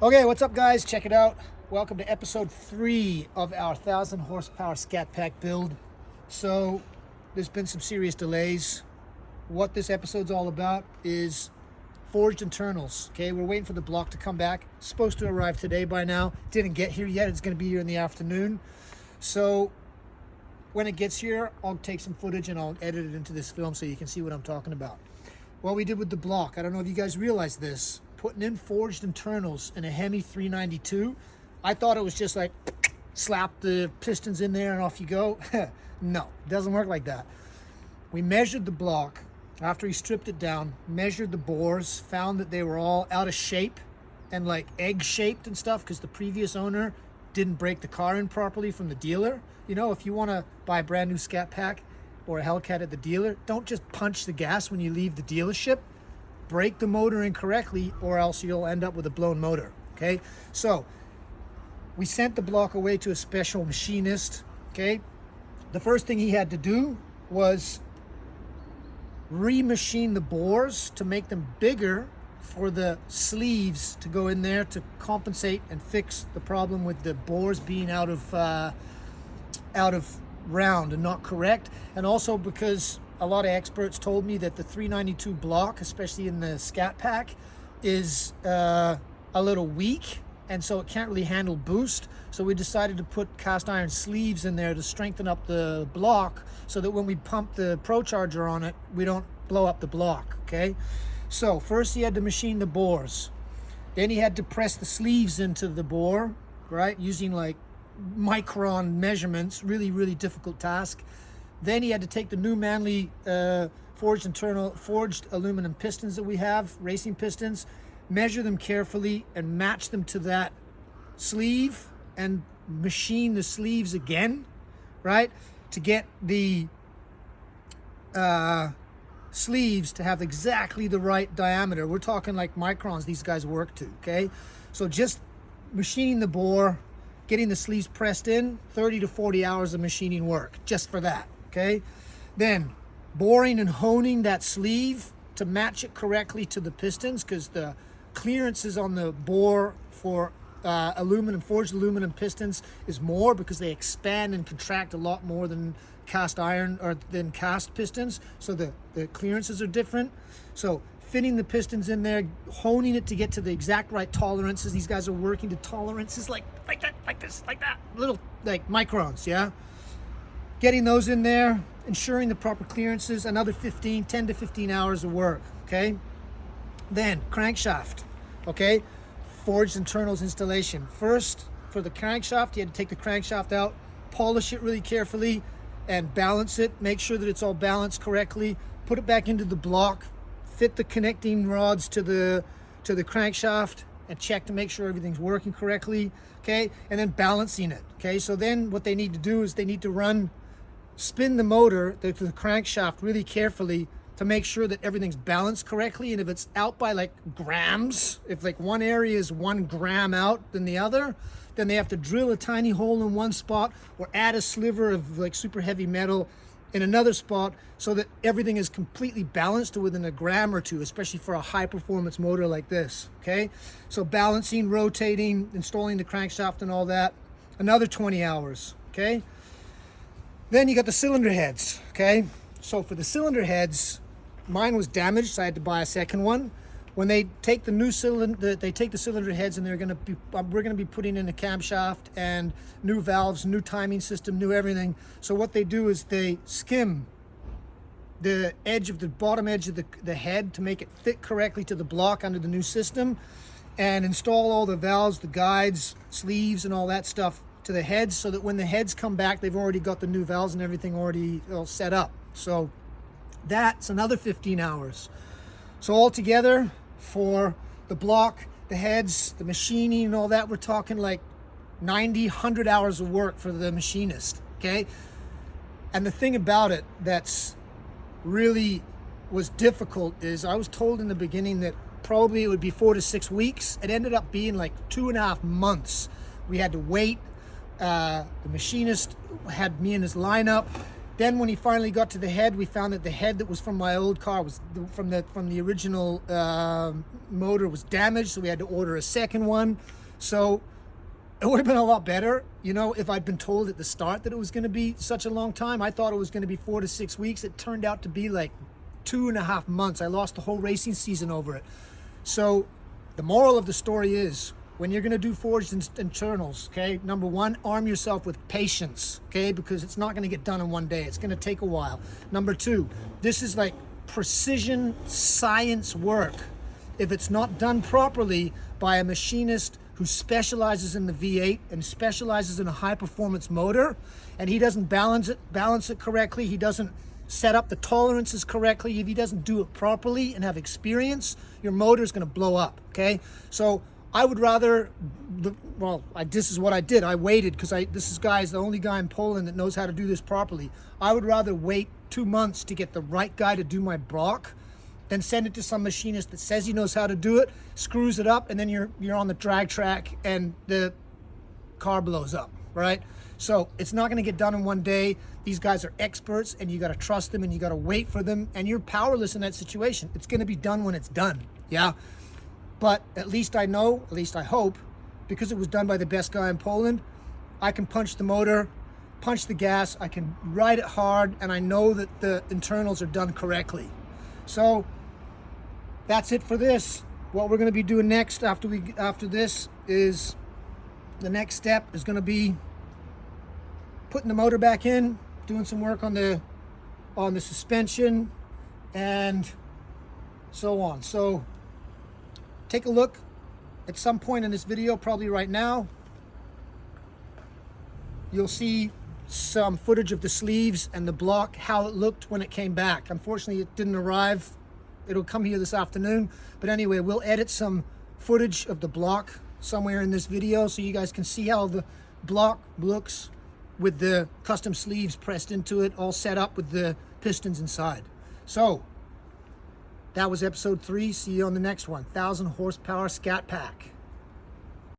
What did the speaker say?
Okay, what's up guys? Check it out. Welcome to episode 3 of our 1,000 horsepower ScatPack build. So there's been some serious delays. What this episode's all about is forged internals. Okay, we're waiting for the block to come back. It's supposed to arrive today by now. Didn't get here yet. It's going to be here in the afternoon. So when it gets here, I'll take some footage and I'll edit it into this film so you can see what I'm talking about. What we did with the block, I don't know if you guys realize this, putting in forged internals in a Hemi 392. I thought it was just like slap the pistons in there and off you go. No, it doesn't work like that. We measured the block after he stripped it down, measured the bores, found that they were all out of shape and like egg shaped and stuff because the previous owner didn't break the car in properly from the dealer. You know, if you want to buy a brand new ScatPack or a Hellcat at the dealer, don't just punch the gas when you leave the dealership. Break the motor incorrectly or else you'll end up with a blown motor. Okay, so we sent the block away to a special machinist. Okay, the first thing he had to do was remachine the bores to make them bigger for the sleeves to go in there to compensate and fix the problem with the bores being out of round and not correct. And also because a lot of experts told me that the 392 block, especially in the ScatPack, is a little weak, and so it can't really handle boost. So we decided to put cast iron sleeves in there to strengthen up the block so that when we pump the Pro Charger on it, we don't blow up the block. Okay, so first he had to machine the bores, then he had to press the sleeves into the bore, right, using like micron measurements. Really difficult task. Then he had to take the new Manly forged aluminum pistons that we have, racing pistons, measure them carefully and match them to that sleeve and machine the sleeves again, right, to get the sleeves to have exactly the right diameter. We're talking like microns these guys work to. Okay, so just machining the bore, getting the sleeves pressed in, 30 to 40 hours of machining work just for that. Okay, then boring and honing that sleeve to match it correctly to the pistons, because the clearances on the bore for forged aluminum pistons is more because they expand and contract a lot more than cast iron or than cast pistons, so the clearances are different. So fitting the pistons in there, honing it to get to the exact right tolerances. These guys are working to tolerances like that, like this, like that, little like microns. Yeah, getting those in there, ensuring the proper clearances, another 10 to 15 hours of work. Okay, then crankshaft. Okay, forged internals installation. First, for the crankshaft, you had to take the crankshaft out, polish it really carefully and balance it, make sure that it's all balanced correctly, put it back into the block, fit the connecting rods to the crankshaft and check to make sure everything's working correctly. Okay, and then balancing it. Okay, so then what they need to do is they need to spin the motor, the crankshaft really carefully to make sure that everything's balanced correctly. And if it's out by like grams, if like one area is 1 gram out than the other, then they have to drill a tiny hole in one spot or add a sliver of like super heavy metal in another spot so that everything is completely balanced to within a gram or two, especially for a high performance motor like this. Okay, so balancing, rotating, installing the crankshaft and all that, another 20 hours. Okay, then you got the cylinder heads. Okay, so for the cylinder heads, mine was damaged, so I had to buy a second one. When they take the new cylinder, they take the cylinder heads, and we're going to be putting in a camshaft and new valves, new timing system, new everything. So what they do is they skim the bottom edge of the head to make it fit correctly to the block under the new system, and install all the valves, the guides, sleeves, and all that stuff to the heads, so that when the heads come back, they've already got the new valves and everything already all set up. So that's another 15 hours. So altogether, for the block, the heads, the machining and all that, we're talking like 90, 100 hours of work for the machinist. Okay, and the thing about it that's really was difficult is I was told in the beginning that probably it would be 4 to 6 weeks. It ended up being like 2.5 months. We had to wait. The machinist had me in his lineup. Then when he finally got to the head, we found that the head that was from my old car was from the original motor was damaged, so we had to order a second one. So it would have been a lot better, you know, if I'd been told at the start that it was going to be such a long time. I thought it was going to be 4 to 6 weeks. It turned out to be like 2.5 months. I lost the whole racing season over it. So the moral of the story is, when you're going to do forged internals, okay, number one, arm yourself with patience, okay, because it's not going to get done in one day. It's going to take a while. Number two, this is like precision science work. If it's not done properly by a machinist who specializes in the V8 and specializes in a high performance motor, and he doesn't balance it correctly, he doesn't set up the tolerances correctly, if he doesn't do it properly and have experience, your motor is going to blow up, okay? So I would rather, this is what I did. I waited because this guy is the only guy in Poland that knows how to do this properly. I would rather wait 2 months to get the right guy to do my block than send it to some machinist that says he knows how to do it, screws it up, and then you're on the drag track and the car blows up, right? So it's not going to get done in one day. These guys are experts, and you got to trust them, and you got to wait for them, and you're powerless in that situation. It's going to be done when it's done, yeah? But at least I know, at least I hope, because it was done by the best guy in Poland, I can punch the motor, punch the gas, I can ride it hard, and I know that the internals are done correctly. So that's it for this. What we're going to be doing next after this is, the next step is going to be putting the motor back in, doing some work on the suspension, and so on. So take a look at some point in this video, probably right now. You'll see some footage of the sleeves and the block, how it looked when it came back. Unfortunately, it didn't arrive. It'll come here this afternoon. But anyway, we'll edit some footage of the block somewhere in this video so you guys can see how the block looks with the custom sleeves pressed into it, all set up with the pistons inside. So that was episode 3. See you on the next one. 1,000 horsepower ScatPack.